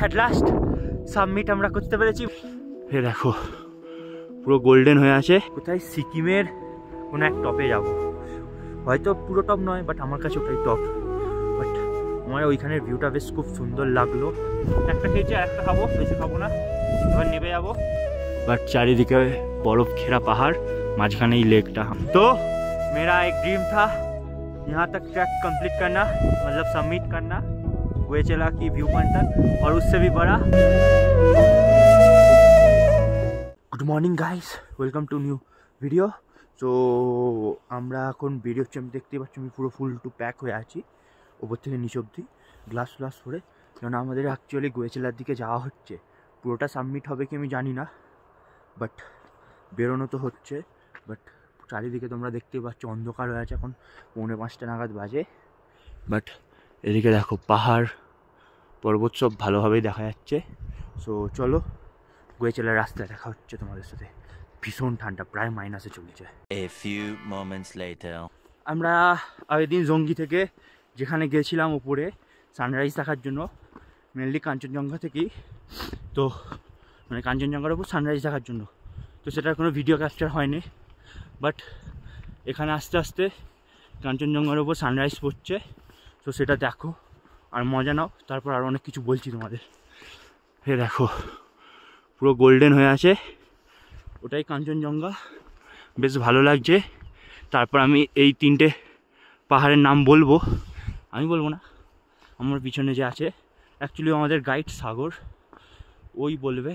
At last submit আমরা করতে পেরেছি। হে দেখো পুরো গোল্ডেন হয়ে আছে। কোথায় সিকিমের কোনো এক টপে যাব, হয়তো পুরো টপ নয় বাট আমার কাছে ওটাই টপ। বাট আমার ওইখানের ভিউটা বেশ খুব সুন্দর লাগলো। একটা খেয়েছি আর একটা খাবো, বেশি খাবো না, এবার নেমে যাবো। বাট চারিদিকে बर्फ घेरा पहाड़, माझखाने ही लेक था। तो मेरा एक ड्रीम था यहाँ तक ट्रैक कंप्लीट करना, मतलब सबमिट करना गोएचेला की व्यू पॉइंट तक, और उससे भी बड़ा। Good morning guys, welcome to new video. So আমরা এখন বেরিয়েছি, আমি দেখতে পাচ্ছি আমি পুরো ফুল টু প্যাক হয়ে আছি ওপর থেকে নিচ অবধি, গ্লাস ফ্লাস পরে, কারণ আমাদের অ্যাকচুয়ালি গোয়েচেলার দিকে যাওয়া হচ্ছে। পুরোটা সাবমিট হবে কি আমি জানি না, বাট বেরোনো তো হচ্ছে। বাট চারিদিকে তোমরা দেখতেই পাচ্ছ অন্ধকার হয়ে আছে, এখন 4:45 নাগাদ বাজে। বাট এদিকে দেখো পাহাড় পর্বত সব ভালোভাবেই দেখা যাচ্ছে। সো চলো গোয়েচেলার রাস্তায় দেখা হচ্ছে তোমাদের সাথে। ভীষণ ঠান্ডা, প্রায় মাইনাসে চলছে। আমরা আগের দিন জঙ্গি থেকে যেখানে গেছিলাম উপরে সানরাইজ দেখার জন্য, মেনলি কাঞ্চনজঙ্ঘা থেকেই, তো মানে কাঞ্চনজঙ্ঘার উপর সানরাইজ দেখার জন্য, তো সেটার কোনো ভিডিও ক্যাপচার হয়নি। বাট এখানে আস্তে আস্তে কাঞ্চনজঙ্ঘার উপর সানরাইজ পড়ছে, তো সেটা দেখো আর মজা নাও। তারপর আরও অনেক কিছু বলছি তোমাদের। হে দেখো পুরো গোল্ডেন হয়ে আছে, ওটাই কাঞ্চনজঙ্ঘা, বেশ ভালো লাগছে। তারপর আমি এই 3টে পাহাড়ের নাম বলবো, আমি বলবো না, আমার পিছনে যে আছে অ্যাকচুয়ালি আমাদের গাইড সাগর, ওই বলবে।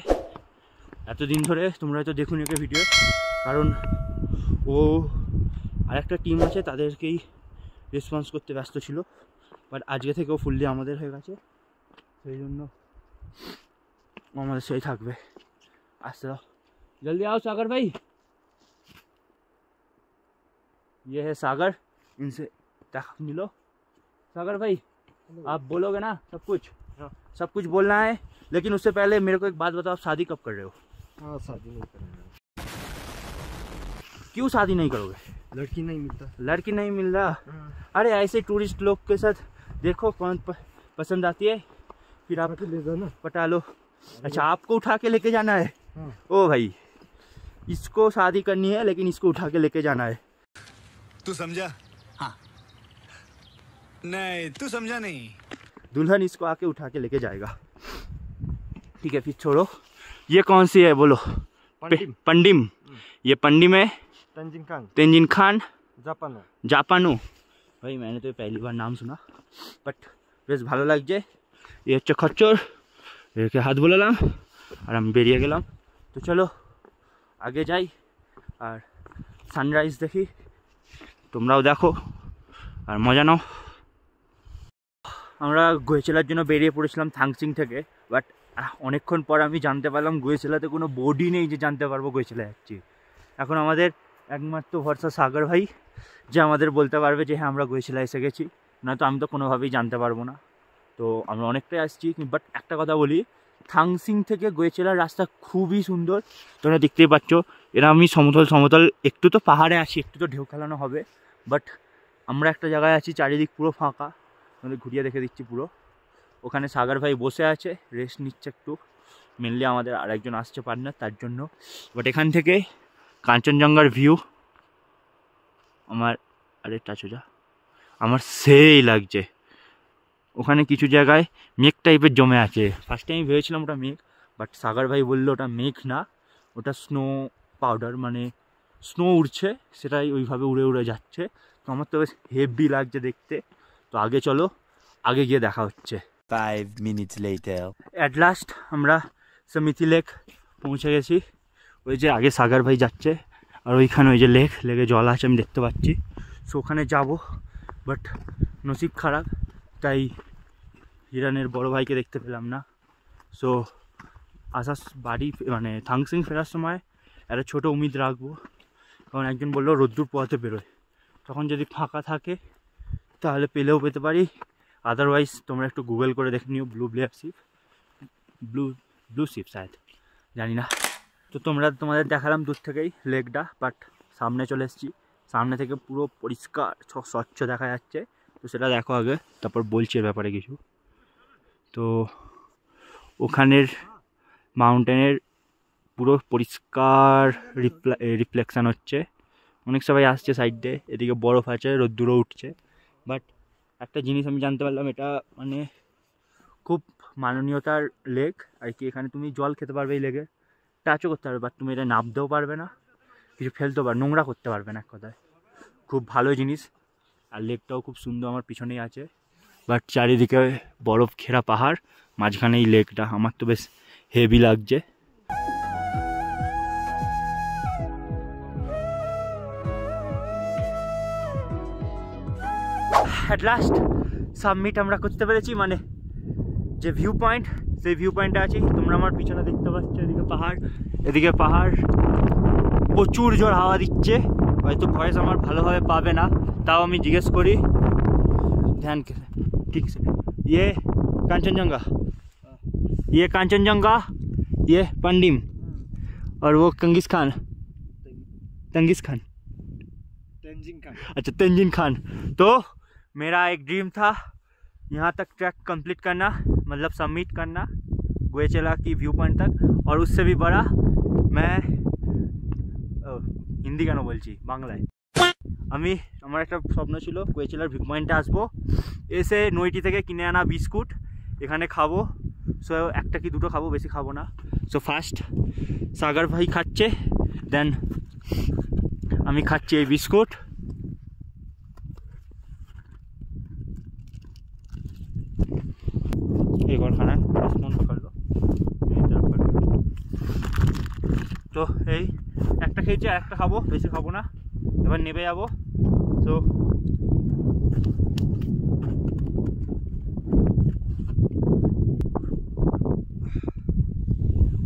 এতদিন ধরে তোমরা হয়তো দেখুন একে ভিডিও, কারণ ও আরেকটা টিম আছে তাদেরকেই রেসপন্স করতে ব্যস্ত ছিল। বাট আজকে থেকেও ফুললি আমাদের হয়ে গেছে, সেই জন্য আমাদের সেই থাকবে। আসতে দাও, जल्दी आओ सागर भाई, ये है सागर, इनसे मिलो। सागर भाई आप बोलोगे ना सब कुछ बोलना है, लेकिन उससे पहले मेरे को एक बात बताओ, आप शादी कब कर रहे हो? हाँ शादी नहीं करेंगे। क्यों शादी नहीं करोगे? लड़की नहीं मिलता। लड़की नहीं मिल रहा? अरे ऐसे टूरिस्ट लोग के साथ देखो कौन पसंद आती है, फिर आप ले जाओ ना, पटा लो। अच्छा आपको उठा के लेके जाना है? हाँ। ओ भाई इसको शादी करनी है, लेकिन इसको उठा के लेके जाना है। तू समझा? हाँ। नहीं तू समझा नहीं। दुल्हन इसको आके उठा के लेके जाएगा। ठीक है फिर छोड़ो, ये कौन सी है बोलो? पंडिम। ये पंडिम है तेंजिन खान जापानो। भाई मैंने तो पहली बार नाम सुना, बट বেশ ভালো লাগছে। ये হচ্ছে খচ্চর, একে হাত বোলালাম আর আমি বেরিয়ে গেলাম। তো চলো আগে যাই আর সানরাইজ দেখি, তোমরাও দেখো আর মজা নাও। আমরা গোয়েচেলার জন্য বেরিয়ে পড়েছিলাম থাংসিং থেকে, বাট অনেকক্ষণ পর আমি জানতে পারলাম গোয়েচেলাতে কোনো বোর্ডই নেই যে জানতে পারবো গোয়েচেলা যাচ্ছি। এখন আমাদের একমাত্র ভরসা সাগর ভাই, যে আমাদের বলতে পারবে যে হ্যাঁ আমরা গোয়েচেলা এসে গেছি, নয়তো আমি তো কোনোভাবেই জানতে পারবো না। তো আমরা অনেকটাই আসছি, বাট একটা কথা বলি, থাংসিং থেকে গোয়েচেলার রাস্তা খুবই সুন্দর। তোমরা দেখতেই পাচ্ছ, এরা আমি সমতল একটু তো পাহাড়ে আছি, একটু তো ঢেউ খেলানো হবে, বাট আমরা একটা জায়গায় আছি চারিদিক পুরো ফাঁকা। তোমাদের ঘুরিয়ে দেখে দিচ্ছি পুরো। ওখানে সাগর ভাই বসে আছে, রেস্ট নিচ্ছে একটু, মেনলি আমাদের আরেকজন আসছে পার্টনার তার জন্য। বাট এখান থেকে কাঞ্চনজঙ্ঘার ভিউ আমার আমার সেই লাগছে। ওখানে কিছু জায়গায় মেঘ টাইপের জমে আছে, ফার্স্টে আমি ভেবেছিলাম ওটা মেঘ, বাট সাগর ভাই বললো ওটা মেঘ না, ওটা স্নো পাউডার, মানে স্নো উড়ছে, সেটাই ওইভাবে উড়ে উড়ে যাচ্ছে। তো আমার তো বেশ হেভি লাগছে দেখতে। তো আগে চলো, আগে গিয়ে দেখা হচ্ছে। 5 minutes later অ্যাট লাস্ট আমরা সমিতি লেক পৌঁছে গেছি। ওই যে আগে সাগর ভাই যাচ্ছে, আর ওইখানে ওই যে লেকে জল আছে আমি দেখতে পাচ্ছি। সো ওখানে যাব, বাট নসিব খারাপ, তাই হিরানের বড় ভাইকে দেখতে পেলাম না। সো আসার বাড়ি মানে থাংসিং ফেরার সময় একটা ছোটো উমিদ রাখবো, কারণ একজন বললো রোদ্দুর পোয়াতে বেরোয়, তখন যদি ফাঁকা থাকে তাহলে পেলেও পেতে পারি, আদারওয়াইজ তোমরা একটু গুগল করে দেখে নিও ব্লু শিপ শায়দ, জানি না। তো তোমাদের দেখালাম দূর থেকেই লেকটা, বাট সামনে চলে এসেছি, সামনে থেকে পুরো পরিষ্কার স্বচ্ছ দেখা যাচ্ছে। তো সেটা দেখো আগে, তারপর বলছি এর ব্যাপারে কিছু। তো ওখানের মাউন্টেনের পুরো পরিষ্কার রিফ্লেকশান হচ্ছে। অনেক সবাই আসছে সাইড দিয়ে, এদিকে বরফ আছে, রোদ্দুরও উঠছে। বাট একটা জিনিস আমি জানতে পারলাম, এটা মানে খুব মাননীয়তার লেক আর কি। এখানে তুমি জল খেতে পারবে, এই লেকে টাচও করতে পারবে, বাট তুমি এটা নামতেও পারবে না, কিছু ফেলতেও পারবে, নোংরা করতে পারবে না এক কথায়। খুব ভালো জিনিস। আর লেকটাও খুব সুন্দর, আমার পিছনেই আছে। বাট চারিদিকে বরফ ঘেরা পাহাড়, মাঝখানে এই লেকটা। আমার তো বেশ হেভি লাগছে। অ্যাট লাস্ট সাবমিট আমরা করতে পেরেছি, মানে যে ভিউ পয়েন্ট, সেই ভিউ পয়েন্টে আছি। তোমরা আমার পিছনে দেখতে পাচ্ছ, এদিকে পাহাড়, প্রচুর জোর হাওয়া দিচ্ছে। হয়তো ভয়েস আমার ভালোভাবে পাবে না, তাও আমি জিজ্ঞেস করি। ধ্যান ঠিক আছে। ইয়ে কাঞ্চনজঙ্ঘা, ये कांचनजंगा, ये पंडिम, और वो कंगिस खान, अच्छा तेंजिन खान। तो मेरा एक ड्रीम था यहाँ तक ट्रैक कंप्लीट करना, मतलब सबमिट करना गोएचेला की व्यू पॉइंट तक। और उससे भी बड़ा मैं हिंदी কেন বলছি, বাংলায়। আমি আমার একটা স্বপ্ন ছিল গোয়েচেলার ভিউ পয়েন্টে আসবো, এসে নইটি থেকে কিনে আনা বিস্কুট এখানে খাবো। সো একটা কি দুটো খাবো, বেশি খাবো না। সো ফার্স্ট সাগর ভাই খাচ্ছে, দেন আমি খাচ্ছি এই বিস্কুট। एक और खाना है, स्पून पकड़ लो, मेरी तरफ कर लो। তো এই একটা খেয়েছি, আর একটা খাবো, বেশি খাবো না, এবার নেবে যাবো। তো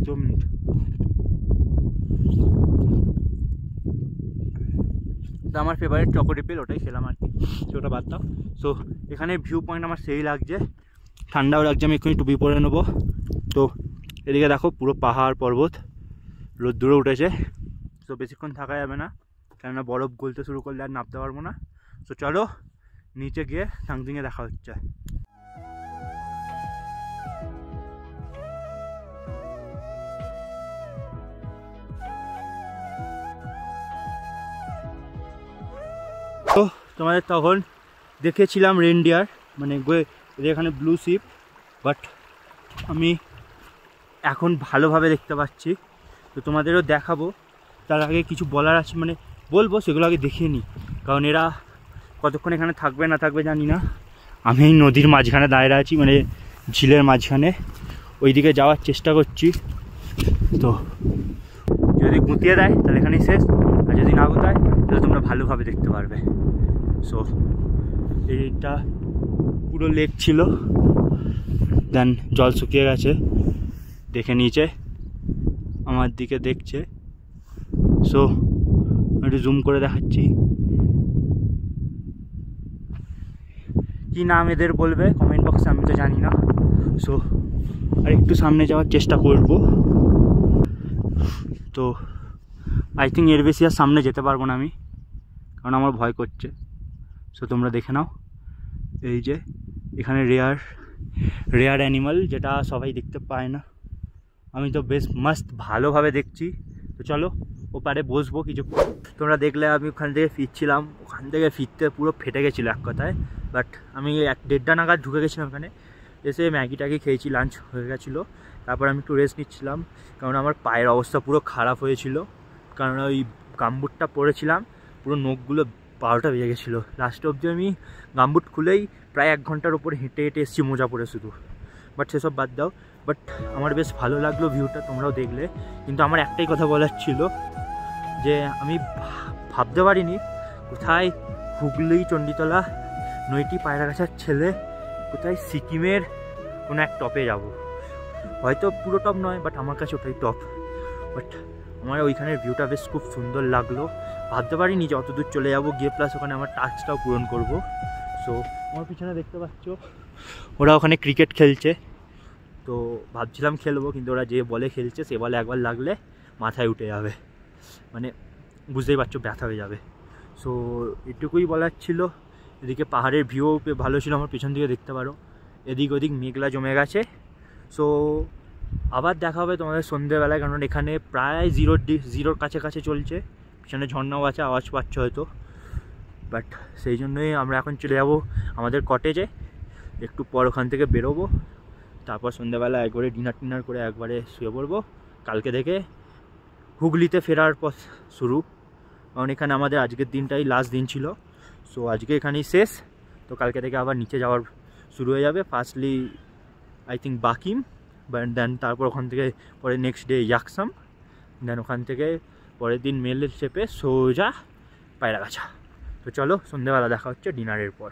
2 মিনিট। তো আমার ফেভারিট চকোডিপেল, ওটাই খেলাম আর কি, ওটা বাদ দাও। সো এখানে ভিউ পয়েন্ট আমার সেই লাগছে, ঠান্ডাও লাগছে, আমি এক্ষুনি টুপি পরে নেবো। তো এদিকে দেখো পুরো পাহাড় পর্বত, রোদ্দুরও উঠেছে। তো বেশিক্ষণ থাকা যাবে না, কেননা বরফ গলতে শুরু করলে আর নামতে পারবো না। তো চলো নিচে গিয়ে সাংজিংয়ে দেখা হচ্ছে। তো তোমাদের তখন দেখেছিলাম রেনডিয়ার, মানে এখানে ব্লু শিপ, বাট আমি এখন ভালোভাবে দেখতে পাচ্ছি। তো তোমাদেরও দেখাবো, তার আগে কিছু বলার আছে, মানে বলবো, সেগুলো আগে দেখিয়ে নিই। কারণ এরা কতক্ষণ এখানে থাকবে না থাকবে জানি না। আমি এই নদীর মাঝখানে দাঁড়িয়ে আছি, মানে ঝিলের মাঝখানে, ওই দিকে যাওয়ার চেষ্টা করছি। তো যদি গুঁতিয়ে দেয় তাহলে এখানেই শেষ, আর যদি না গুঁতায় তাহলে তোমরা ভালোভাবে দেখতে পারবে। সো এইটা পুরো লেক ছিল, দেন জল শুকিয়ে গেছে, দেখে নিচে আমার দিকে দেখছে। সো একটু জুম করে দেখাচ্ছি, কি নাম এদের বলবে কমেন্ট বক্সে, আমি তো জানি না। সো আর একটু সামনে যাওয়ার চেষ্টা করব। তো আই থিঙ্ক এর বেশি আর সামনে যেতে পারবো না আমি, কারণ আমার ভয় করছে। সো তোমরা দেখে নাও, এই যে এখানে রেয়ার অ্যানিমাল, যেটা সবাই দেখতে পায় না। আমি তো বেশ মস্ত ভালোভাবে দেখছি। তো চলো ওপারে বসবো কিছুক্ষণ। তোমরা দেখলে আমি ওখান থেকে ফিরছিলাম, ওখান থেকে ফিরতে পুরো ফেটে গেছিলো এক কথায়। বাট আমি 1-1.5টা নাগাদ ঢুকে গেছিলাম ওখানে, এসে ম্যাগি ট্যাগি খেয়েছি, লাঞ্চ হয়ে গেছিলো। তারপর আমি একটু রেস্ট নিচ্ছিলাম, কারণ আমার পায়ের অবস্থা পুরো খারাপ হয়েছিল, কারণ ওই গামবুটটা পরেছিলাম, পুরো নখগুলো 12টা বেজে গেছিলো। লাস্ট অবধি আমি গামবুট খুলেই প্রায় 1 ঘন্টার ওপরে হেঁটে হেঁটে এসেছি মোজা পরে শুধু। বাট সেসব বাদ দাও, বাট আমার বেশ ভালো লাগলো ভিউটা, তোমরাও দেখলে। কিন্তু আমার একটাই কথা বলার ছিল, যে আমি ভাবতে পারিনি কোথায় হুগলি চণ্ডীতলা নইটি পায়রাগাছার ছেলে কোথায় সিকিমের কোনো এক টপে যাব। হয়তো পুরো টপ নয়, বাট আমার কাছে ওটাই টপ। বাট আমার ওইখানের ভিউটা বেশ খুব সুন্দর লাগলো, ভাবতে পারিনি যে অত দূর চলে যাবো, গিয়ে প্লাস ওখানে আমার টাস্কটাও পূরণ করব। সো আমার পিছনে দেখতে পাচ্ছ ওরা ওখানে ক্রিকেট খেলছে। তো ভাবছিলাম খেলবো, কিন্তু ওরা যে বলে খেলছে সে বলে একবার লাগলে মাথায় উঠে যাবে, মানে বুঝতেই পারছো ব্যথা হয়ে যাবে। সো এটুকুই বলার ছিল। এদিকে পাহাড়ের ভিউ ভালো ছিল, আমার পিছন দিকে দেখতে পারো, এদিক ওদিক মেঘলা জমে গেছে। সো আবার দেখা হবে তোমাদের সন্ধ্যেবেলায়, কারণ এখানে প্রায় জিরোর কাছে চলছে। পিছনে ঝর্ণাও আছে, আওয়াজ পাচ্ছ হয়তো। বাট সেই জন্যই আমরা এখন চলে যাব আমাদের কটেজে, একটু পর ওখান থেকে বেরোবো, তারপর সন্ধ্যাবেলা একবারে ডিনার করে একবারে শুয়ে পড়বো। কালকে থেকে হুগলিতে ফেরার পথ শুরু, কারণ এখানে আমাদের আজকের দিনটাই লাস্ট দিন ছিল। সো আজকে এখানেই শেষ। তো কালকে থেকে আবার নিচে যাওয়ার শুরু হয়ে যাবে। ফার্স্টলি আই থিঙ্ক বাকিম, বাট দেন তারপর ওখান থেকে পরে নেক্সট ডে ইয়াকসাম, দেন ওখান থেকে পরের দিন মেল চেপে সোজা পায়রাগাছা। তো চলো সন্ধ্যেবেলা দেখা হচ্ছে ডিনারের পর।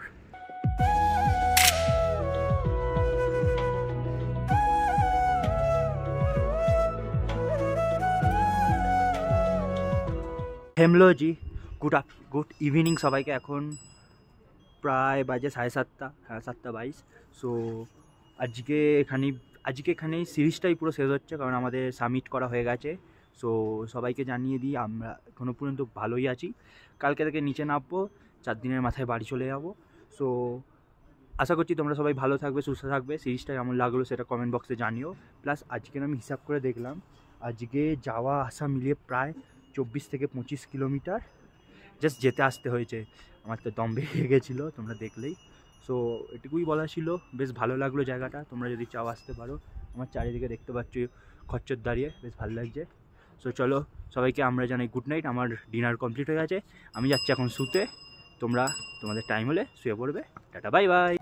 হেমলোজি, গুড ইভিনিং সবাইকে। এখন প্রায় বাজে 7:30, 7:22। সো আজকে এখানেই সিরিজটাই পুরো শেষ হচ্ছে, কারণ আমাদের সাবমিট করা হয়ে গেছে। সো সবাইকে জানিয়ে দিই আমরা এখনও পর্যন্ত ভালোই আছি। কালকে থেকে নিচে নামবো, 4 দিনের মাথায় বাড়ি চলে যাব। সো আশা করছি তোমরা সবাই ভালো থাকবে, সুস্থ থাকবে। সিরিজটা কেমন লাগলো সেটা কমেন্ট বক্সে জানিও। প্লাস আজকের আমি হিসাব করে দেখলাম, আজকে যাওয়া আসা মিলিয়ে প্রায় 24 থেকে 25 কিলোমিটার জাস্ট যেতে আসতে হয়েছে। আমার তো দম বেরিয়ে গেছিলো, তোমরা দেখলেই। সো এটুকুই বলা ছিল। বেশ ভালো লাগলো জায়গাটা, তোমরা যদি চাও আসতে পারো। আমার চারিদিকে দেখতে পাচ্ছ খচ্চর দাঁড়িয়ে, বেশ ভালো লাগছে। সো চলো সবাইকে আমরা জানাই গুড নাইট। আমার ডিনার কমপ্লিট হয়ে গেছে, আমি যাচ্ছি এখন শুতে। তোমরা তোমাদের টাইম হলে শুয়ে পড়বে। Tata, bye bye.